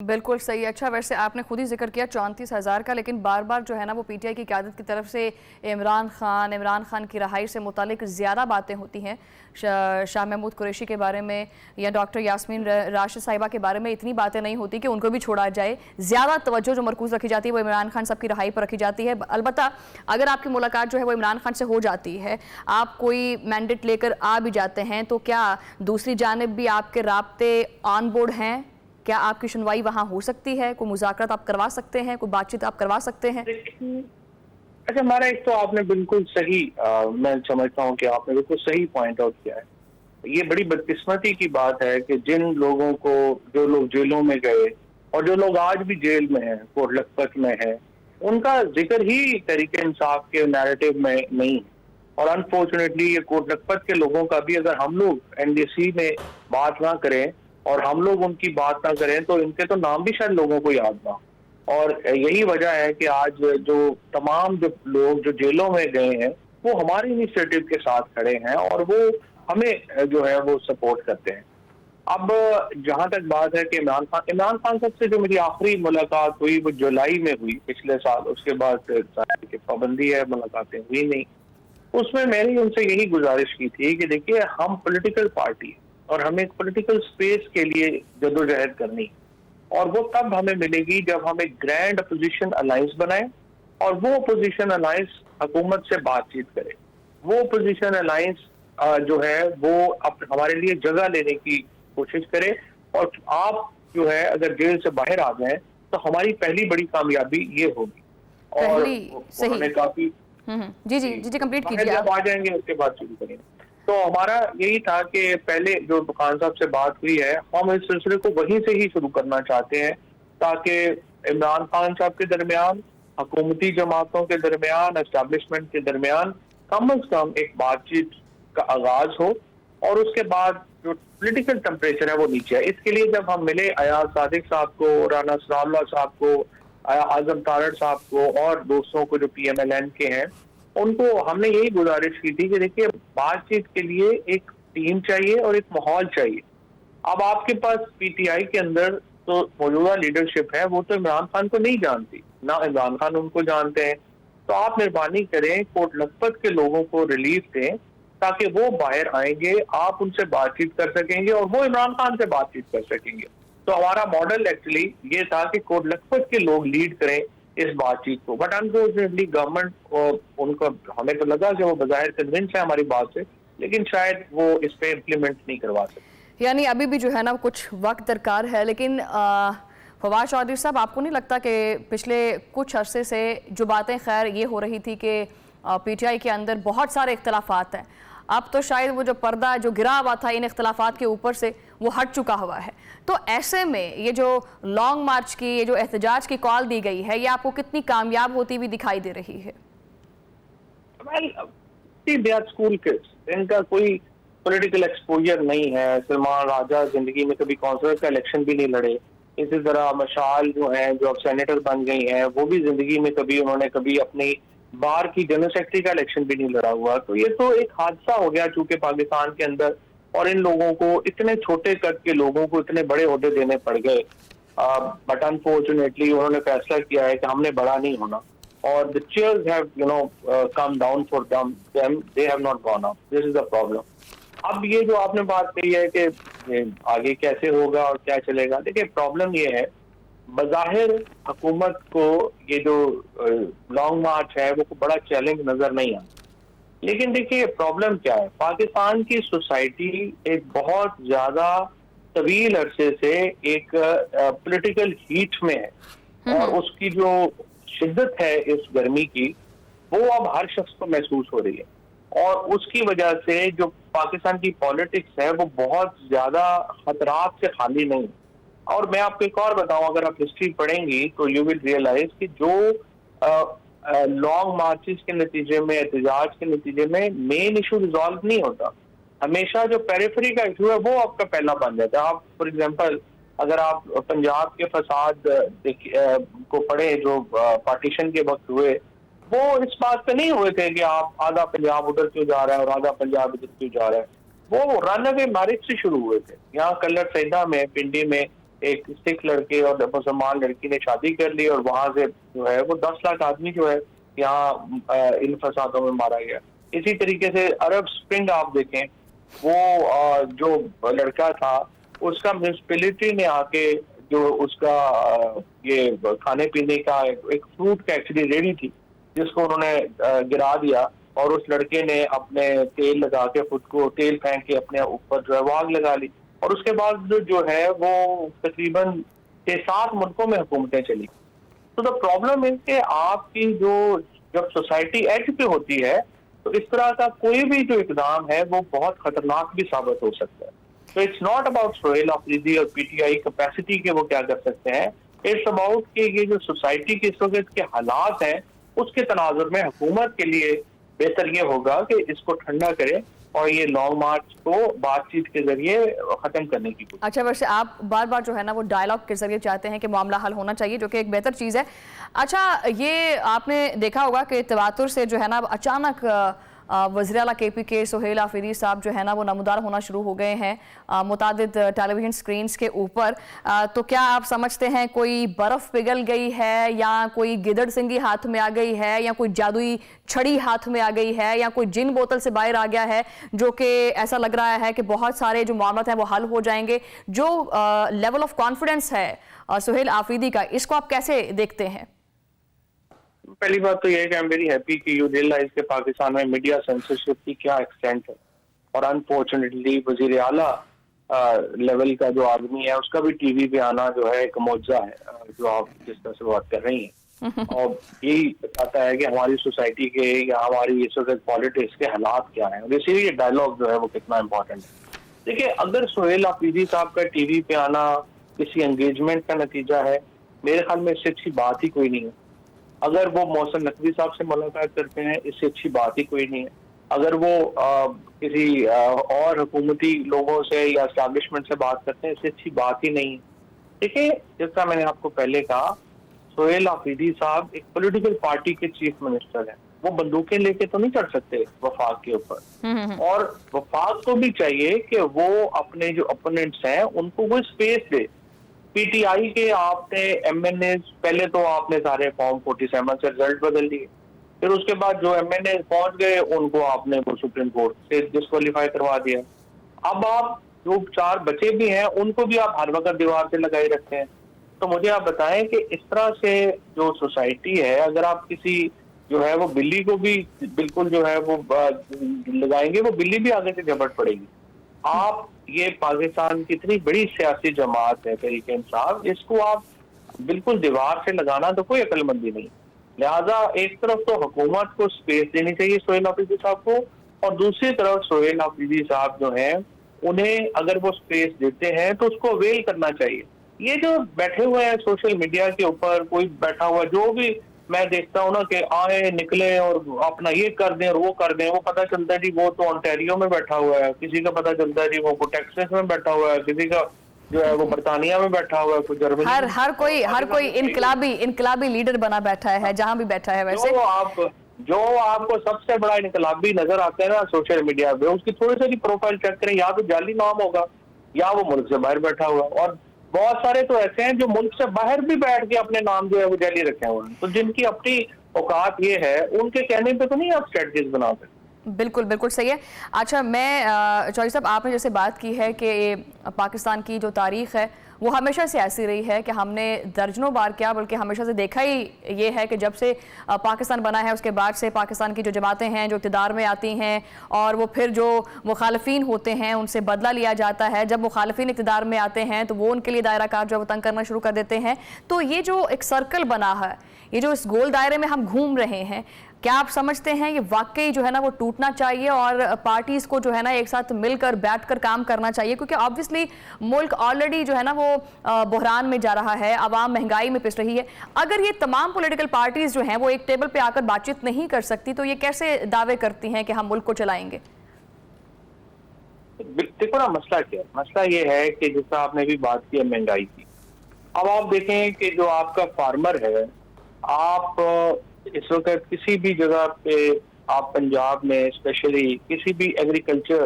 بالکل صحیح. اچھا ویسے آپ نے خود ہی ذکر کیا 34,000 کا، لیکن بار بار جو ہے نا وہ پی ٹی آئی کی قیادت کی طرف سے عمران خان کی رہائی سے متعلق زیادہ باتیں ہوتی ہیں. شاہ محمود قریشی کے بارے میں یا ڈاکٹر یاسمین راشد صاحبہ کے بارے میں اتنی باتیں نہیں ہوتی کہ ان کو بھی چھوڑا جائے. زیادہ توجہ جو مرکوز رکھی جاتی ہے وہ عمران خان صاحب کی رہائی پر رکھی جاتی ہے. البتہ اگر آپ کی ملاقات جو ہے وہ عمران خان سے ہو جاتی ہے، آپ کوئی مینڈیٹ لے کر آ بھی جاتے ہیں، تو کیا دوسری جانب بھی آپ کے رابطے آن بورڈ ہیں؟ کیا آپ کی سنوائی وہاں ہو سکتی ہے؟ کوئی مذاکرات آپ کروا سکتے ہیں؟ کوئی بات چیت آپ کروا سکتے ہیں؟ اچھا ہمارا ایک تو آپ نے بالکل صحیح میں سمجھتا ہوں کہ آپ نے بالکل صحیح پوائنٹ آؤٹ کیا ہے. یہ بڑی بدقسمتی کی بات ہے کہ جن لوگوں کو جو لوگ جیلوں میں گئے اور جو لوگ آج بھی جیل میں ہیں، کوٹ لکھپت میں ہیں، ان کا ذکر ہی تحریک انصاف کے نیریٹو میں نہیں. اور انفارچونیٹلی یہ کوٹ لکھپت کے لوگوں کا بھی اگر ہم لوگ این ڈی سی میں بات نہ کریں اور ہم لوگ ان کی بات نہ کریں تو ان کے تو نام بھی شاید لوگوں کو یاد نہ. اور یہی وجہ ہے کہ آج جو تمام جو لوگ جو جیلوں میں گئے ہیں وہ ہماری انیشیٹو کے ساتھ کھڑے ہیں اور وہ ہمیں جو ہے وہ سپورٹ کرتے ہیں. اب جہاں تک بات ہے کہ عمران خان صاحب سے جو میری آخری ملاقات ہوئی وہ جولائی میں ہوئی پچھلے سال. اس کے بعد کی پابندی ہے، ملاقاتیں ہوئی نہیں. اس میں نے ان سے یہی گزارش کی تھی کہ دیکھیے ہم پولیٹیکل پارٹی اور ہمیں ایک پولیٹیکل سپیس کے لیے جدوجہد کرنی، اور وہ تب ہمیں ملے گی جب ہم ایک گرینڈ اپوزیشن الائنس بنائیں اور وہ اپوزیشن الائنس حکومت سے بات چیت کرے. وہ اپوزیشن الائنس جو ہے وہ ہمارے لیے جگہ لینے کی کوشش کرے. اور آپ جو ہے اگر جیل سے باہر آ جائیں تو ہماری پہلی بڑی کامیابی یہ ہوگی. اور انہوں نے کافی جی کمپلیٹ باہر کیجیے. جب آ جائیں گے اس کے بعد شروع کریں گے. تو ہمارا یہی تھا کہ پہلے جو خان صاحب سے بات ہوئی ہے ہم اس سلسلے کو وہیں سے ہی شروع کرنا چاہتے ہیں تاکہ عمران خان صاحب کے درمیان، حکومتی جماعتوں کے درمیان، اسٹیبلشمنٹ کے درمیان کم از کم ایک بات چیت کا آغاز ہو اور اس کے بعد جو پولیٹیکل ٹیمپریچر ہے وہ نیچے ہے. اس کے لیے جب ہم ملے ایاز صادق صاحب کو، رانا ثناء اللہ صاحب کو، اعظم تارڑ صاحب کو اور دوستوں کو جو پی ایم ایل این کے ہیں، ان کو ہم نے یہی گزارش کی تھی کہ دیکھیے بات چیت کے لیے ایک ٹیم چاہیے اور ایک ماحول چاہیے. اب آپ کے پاس پی ٹی آئی کے اندر تو موجودہ لیڈرشپ ہے وہ تو عمران خان کو نہیں جانتی، نہ عمران خان ان کو جانتے ہیں. تو آپ مہربانی کریں کوٹ لکھپت کے لوگوں کو ریلیف دیں تاکہ وہ باہر آئیں گے، آپ ان سے بات چیت کر سکیں گے اور وہ عمران خان سے بات چیت کر سکیں گے. تو ہمارا ماڈل ایکچولی یہ تھا کہ کوٹ لکھپت کے لوگ لیڈ کریں اس بات چیت کو. بٹ انفارچونیٹلی گورنمنٹ ان کو ہمیں تو لگا کہ وہ بظاہر کنونس ہے ہماری بات سے، لیکن شاید وہ اس پہ امپلیمنٹ نہیں کروا سکتے. یعنی ابھی بھی جو ہے نا کچھ وقت درکار ہے. لیکن فواد چودھری صاحب آپ کو نہیں لگتا کہ پچھلے کچھ عرصے سے جو باتیں خیر یہ ہو رہی تھی کہ پی ٹی آئی کے اندر بہت سارے اختلافات ہیں، اب تو شاید وہ جو پردہ جو گرا ہوا تھا ان اختلافات کے اوپر سے وہ ہٹ چکا ہوا ہے، تو ایسے میں یہ جو لانگ مارچ کی، یہ جو احتجاج کی کال دی گئی ہے، یہ آپ کو کتنی کامیاب ہوتی ہوئی دکھائی دے رہی ہے؟ اسکول کڈس، ان کا کوئی پولیٹیکل ایکسپوجر نہیں ہے. سلمان راجہ زندگی میں کبھی کونسلر کا الیکشن بھی نہیں لڑے. اسی طرح مشال جو ہیں جو اب سینیٹر بن گئی ہیں وہ بھی زندگی میں انہوں نے کبھی اپنی بار کی جنرل سیکرٹری کا الیکشن بھی نہیں لڑا ہوا. تو یہ تو ایک حادثہ ہو گیا چونکہ پاکستان کے اندر، اور ان لوگوں کو اتنے چھوٹے قد کے لوگوں کو اتنے بڑے عہدے دینے پڑ گئے. بٹ انفارچونیٹلی انہوں نے فیصلہ کیا ہے کہ ہم نے بڑا نہیں ہونا، اور the chairs have come down for them, they have not gone up. This is the problem. اب یہ جو آپ نے بات کہی ہے کہ آگے کیسے ہوگا اور کیا چلے گا، دیکھیں پرابلم یہ ہے بظاہر حکومت کو یہ جو لانگ مارچ ہے وہ بڑا چیلنج نظر نہیں آتا. لیکن دیکھیے پرابلم کیا ہے، پاکستان کی سوسائٹی ایک بہت زیادہ طویل عرصے سے ایک پولیٹیکل ہیٹ میں ہے، اور اس کی جو شدت ہے اس گرمی کی وہ اب ہر شخص کو محسوس ہو رہی ہے. اور اس کی وجہ سے جو پاکستان کی پالیٹکس ہے وہ بہت زیادہ خطرات سے خالی نہیں. اور میں آپ کو ایک اور بتاؤں، اگر آپ ہسٹری پڑھیں گی تو یو ول ریئلائز کہ جو لانگ مارچز کے نتیجے میں، احتجاج کے نتیجے میں مین ایشو ریزالو نہیں ہوتا، ہمیشہ جو پیریفری کا ایشو ہے وہ آپ کا پہلا بن جاتا ہے. آپ فار ایگزامپل اگر آپ پنجاب کے فساد کو پڑھیں جو پارٹیشن کے وقت ہوئے، وہ اس بات پہ نہیں ہوئے تھے کہ آپ آدھا پنجاب ادھر کیوں جا رہا ہے اور آدھا پنجاب ادھر کیوں جا رہا ہے. وہ رن اوے میرج سے شروع ہوئے تھے. یہاں کلر سیدہ میں، پنڈی میں ایک سکھ لڑکے اور مسلمان لڑکی نے شادی کر لی اور وہاں سے جو ہے وہ 10 لاکھ آدمی جو ہے یہاں ان فسادوں میں مارا گیا. اسی طریقے سے عرب سپرنگ آپ دیکھیں, وہ جو لڑکا تھا اس کا میونسپلٹی نے آ کے جو اس کا یہ کھانے پینے کا ایک فروٹ کا ایکچولی ریڈی تھی جس کو انہوں نے گرا دیا, اور اس لڑکے نے اپنے تیل لگا کے خود کو تیل پھینک کے اپنے اوپر جو ہے آگ لگا لی, اور اس کے بعد جو ہے وہ تقریباً 6-7 ملکوں میں حکومتیں چلی. تو دا پرابلم ہے کہ آپ کی جو جب سوسائٹی ایج پہ ہوتی ہے تو اس طرح کا کوئی بھی جو اقدام ہے وہ بہت خطرناک بھی ثابت ہو سکتا ہے. تو it's not about Sohail Afridi اور پی ٹی آئی کیپیسٹی کے وہ کیا کر سکتے ہیں, اٹس اباؤٹ کہ یہ جو سوسائٹی کے اس وقت کے حالات ہیں اس کے تناظر میں حکومت کے لیے بہتر یہ ہوگا کہ اس کو ٹھنڈا کرے اور یہ لانگ مارچ کو بات چیت کے ذریعے ختم کرنے کی کوشش. اچھا, ویسے آپ بار بار جو ہے نا وہ ڈائیلاگ کے ذریعے چاہتے ہیں کہ معاملہ حل ہونا چاہیے, جو کہ ایک بہتر چیز ہے. اچھا, یہ آپ نے دیکھا ہوگا کہ تواتر سے جو ہے نا اچانک وزیر اعلیٰ کے پی کے سہیل آفریدی صاحب جو ہے نا وہ نمودار ہونا شروع ہو گئے ہیں متعدد ٹیلی ویژن سکرینز کے اوپر. تو کیا آپ سمجھتے ہیں کوئی برف پگھل گئی ہے, یا کوئی گدڑ سنگی ہاتھ میں آ گئی ہے, یا کوئی جادوئی چھڑی ہاتھ میں آ گئی ہے, یا کوئی جن بوتل سے باہر آ گیا ہے, جو کہ ایسا لگ رہا ہے کہ بہت سارے جو معاملات ہیں وہ حل ہو جائیں گے؟ جو لیول آف کانفیڈنس ہے سہیل آفریدی کا, اس کو آپ کیسے دیکھتے ہیں؟ پہلی بات تو یہ ہے کہ I'm very happy کہ you realize کہ پاکستان میں میڈیا سینسرشپ کی کیا ایکسٹینٹ ہے, اور انفارچونیٹلی وزیر اعلیٰ لیول کا جو آدمی ہے اس کا بھی ٹی وی پہ آنا جو ہے ایک معجزہ ہے جو آپ جس طرح سے بات کر رہی ہیں, اور یہی بتاتا ہے کہ ہماری سوسائٹی کے یا ہماری اس وقت پالیٹکس کے حالات کیا ہیں, اور اسی لیے ڈائلاگ جو ہے وہ کتنا امپورٹنٹ ہے. دیکھیے, اگر سہیل آفریدی صاحب کا ٹی وی پہ آنا کسی انگیجمنٹ کا نتیجہ ہے, میرے خیال میں اس سے اچھی بات ہی کوئی نہیں ہے. اگر وہ محسن نقوی صاحب سے ملاقات کرتے ہیں, اس سے اچھی بات ہی کوئی نہیں ہے. اگر وہ کسی اور حکومتی لوگوں سے یا اسٹیبلشمنٹ سے بات کرتے ہیں, اس سے اچھی بات ہی نہیں ہے. دیکھیں, جس طرح میں نے آپ کو پہلے کہا, سہیل آفریدی صاحب ایک پولیٹیکل پارٹی کے چیف منسٹر ہیں. وہ بندوقیں لے کے تو نہیں چڑھ سکتے وفاق کے اوپر, اور وفاق کو بھی چاہیے کہ وہ اپنے جو اپوننٹس ہیں ان کو وہ space they. P T I کے آپ نے ایم این اے پہلے تو آپ نے سارے فارم 47 سے رزلٹ بدل دیے, پھر اس کے بعد جو ایم این اے پہنچ گئے ان کو آپ نے سپریم کورٹ سے ڈسکوالیفائی کروا دیا. اب آپ جو 4 بچے بھی ہیں ان کو بھی آپ ہر وقت دیوار سے لگائے رکھتے ہیں. تو مجھے آپ بتائیں کہ اس طرح سے جو سوسائٹی ہے, اگر آپ کسی جو ہے وہ بلی کو بھی بالکل جو ہے وہ لگائیں گے, وہ بلی بھی آگے سے جھپٹ پڑے گی. آپ یہ پاکستان کی اتنی بڑی سیاسی جماعت ہے تحریک انصاف, اس کو آپ بالکل دیوار سے لگانا تو کوئی عقل مندی نہیں. لہٰذا ایک طرف تو حکومت کو سپیس دینی چاہیے سہیل آفریدی صاحب کو, اور دوسری طرف سہیل آفریدی صاحب جو ہیں انہیں اگر وہ سپیس دیتے ہیں تو اس کو اویل کرنا چاہیے. یہ جو بیٹھے ہوئے ہیں سوشل میڈیا کے اوپر, کوئی بیٹھا ہوا جو بھی میں دیکھتا ہوں نا کہ آئے نکلے اور اپنا یہ کر دیں اور وہ کر دیں, وہ پتہ چلتا ہے جی وہ تو انٹیریو میں بیٹھا ہوا ہے, کسی کا پتہ چلتا ہے جی وہ ٹیکساس میں بیٹھا ہوا ہے, کسی کا جو ہے وہ برطانیہ میں بیٹھا ہوا ہے, کوئی جرمنی. ہر کوئی انقلابی لیڈر بنا بیٹھا ہے جہاں بھی بیٹھا ہے. ویسے جو آپ کو سب سے بڑا انقلابی نظر آتا ہے نا سوشل میڈیا پہ, اس کی تھوڑی سی پروفائل چیک کریں, یا تو جعلی نام ہوگا یا وہ ملک سے باہر بیٹھا ہوا. اور بہت سارے تو ایسے ہیں جو ملک سے باہر بھی بیٹھ کے اپنے نام جو ہے وہ جعلی رکھے ہوئے ہیں, تو جن کی اپنی اوقات یہ ہے, ان کے کہنے پہ تو نہیں آپ اسٹریٹجیز بنا سکتے. بالکل بالکل صحیح ہے. اچھا, میں چوہدری صاحب آپ نے جیسے بات کی ہے کہ پاکستان کی جو تاریخ ہے وہ ہمیشہ سے ایسی رہی ہے کہ ہم نے درجنوں بار کیا, بلکہ ہمیشہ سے دیکھا ہی یہ ہے کہ جب سے پاکستان بنا ہے اس کے بعد سے پاکستان کی جو جماعتیں ہیں جو اقتدار میں آتی ہیں اور وہ پھر جو مخالفین ہوتے ہیں ان سے بدلہ لیا جاتا ہے. جب مخالفین اقتدار میں آتے ہیں تو وہ ان کے لیے دائرہ کار جو ہے وہ تنگ کرنا شروع کر دیتے ہیں. تو یہ جو ایک سرکل بنا ہے, یہ جو اس گول دائرے میں ہم گھوم رہے ہیں, کیا آپ سمجھتے ہیں یہ واقعی جو ہے نا وہ ٹوٹنا چاہیے اور پارٹیز کو جو ہے نا ایک ساتھ مل کر بیٹھ کر کام کرنا چاہیے؟ کیونکہ آبویسلی ملک آلریڈی جو ہے نا وہ بحران میں جا رہا ہے, عوام مہنگائی میں پس رہی ہے. اگر یہ تمام پولیٹیکل پارٹیز جو ہیں وہ ایک ٹیبل پہ آ کر بات چیت نہیں کر سکتی تو یہ کیسے دعوے کرتی ہیں کہ ہم ملک کو چلائیں گے؟ دیکھو نا مسئلہ کیا ہے, مسئلہ یہ ہے کہ جس طرح آپ نے بھی بات کی ہے مہنگائی کی. اب آپ دیکھیں کہ جو آپ کا فارمر ہے, آپ اس وقت کسی بھی جگہ پہ, آپ پنجاب میں اسپیشلی کسی بھی ایگریکلچر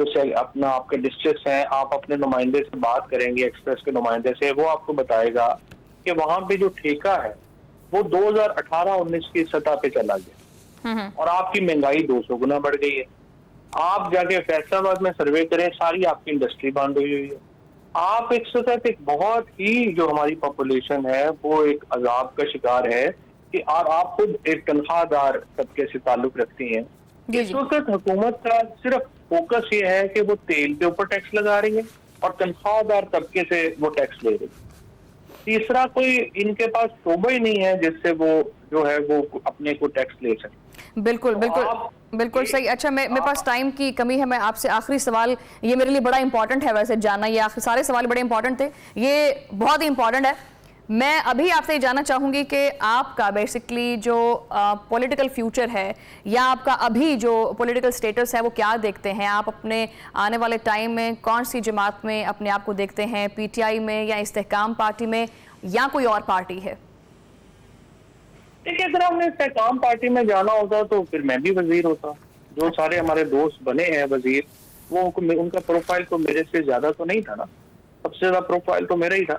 جو اپنا آپ کے ڈسٹرکٹس ہیں، آپ اپنے نمائندے سے بات کریں گے، ایکسپریس کے نمائندے سے، وہ آپ کو بتائے گا کہ وہاں پہ جو ٹھیکہ ہے وہ 2018-19 کی سطح پہ چلا گیا اور آپ کی مہنگائی 200 گنا بڑھ گئی ہے. آپ جا کے فیصل آباد میں سروے کریں، ساری آپ کی انڈسٹری بند ہوئی ہے. آپ ایک سطح ایک بہت ہی جو ہماری پاپولیشن ہے وہ ایک عذاب کا شکار ہے کہ آپ خود ایک تنخواہ دار طبقے سے تعلق رکھتی ہیں. اس وقت حکومت کا صرف فوکس یہ ہے کہ وہ تیل کے اوپر ٹیکس لگا رہی ہے اور تنخواہ دار طبقے سے وہ ٹیکس لے رہی ہے. تیسرا کوئی ان کے پاس شعبہ ہی نہیں ہے جس سے وہ جو ہے وہ اپنے کو ٹیکس لے سکے. بالکل بالکل بالکل صحیح. اچھا میرے پاس ٹائم کی کمی ہے، میں آپ سے آخری سوال، یہ میرے لیے بڑا امپورٹنٹ ہے ویسے جاننا، یہ سارے سوال بڑے امپورٹنٹ تھے، یہ بہت ہی امپورٹنٹ ہے. میں ابھی آپ سے یہ جاننا چاہوں گی کہ آپ کا بیسکلی جو پولیٹیکل فیوچر ہے یا آپ کا ابھی جو پولیٹیکل سٹیٹس ہے وہ کیا دیکھتے ہیں؟ آپ اپنے آنے والے ٹائم میں کون سی جماعت میں اپنے آپ کو دیکھتے ہیں؟ پی ٹی آئی میں یا استحکام پارٹی میں یا کوئی اور پارٹی ہے؟ دیکھیے، اگر ہم نے استحکام پارٹی میں جانا ہوتا تو پھر میں بھی وزیر ہوتا. جو سارے ہمارے دوست بنے ہیں وزیر، وہ ان کا پروفائل تو میرے سے زیادہ تو نہیں تھا نا، سب سے زیادہ پروفائل تو میرا ہی تھا.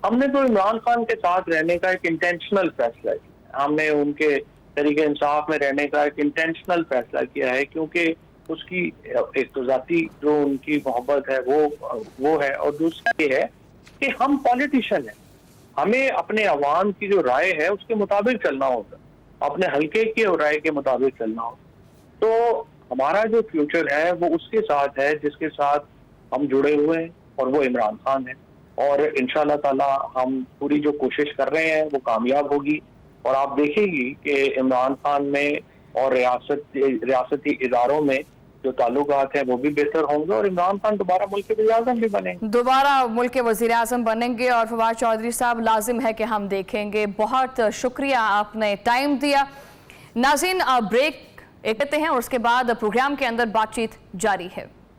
ہم نے تو عمران خان کے ساتھ رہنے کا ایک انٹینشنل فیصلہ کیا، ہم نے ان کے طریقے انصاف میں رہنے کا ایک انٹینشنل فیصلہ کیا ہے، کیونکہ اس کی ایک تو ذاتی جو ان کی محبت ہے وہ ہے، اور دوسری یہ ہے کہ ہم پالیٹیشین ہیں، ہمیں اپنے عوام کی جو رائے ہے اس کے مطابق چلنا ہوگا، اپنے حلقے کی رائے کے مطابق چلنا ہوگا. تو ہمارا جو فیوچر ہے وہ اس کے ساتھ ہے جس کے ساتھ ہم جڑے ہوئے ہیں، اور وہ عمران خان ہے. اور انشاءاللہ تعالی ہم پوری جو کوشش کر رہے ہیں وہ کامیاب ہوگی، اور آپ دیکھیں گی کہ عمران خان میں اور ریاستی اداروں میں جو تعلقات ہیں وہ بھی بہتر ہوں گے، اور عمران خان دوبارہ ملک کے وزیر اعظم بھی بنیں گے، دوبارہ ملک کے وزیر اعظم بنیں گے. اور فواد چودھری صاحب، لازم ہے کہ ہم دیکھیں گے. بہت شکریہ، آپ نے ٹائم دیا. ناظرین، بریک لیتے ہیں اور اس کے بعد پروگرام کے اندر بات چیت جاری ہے.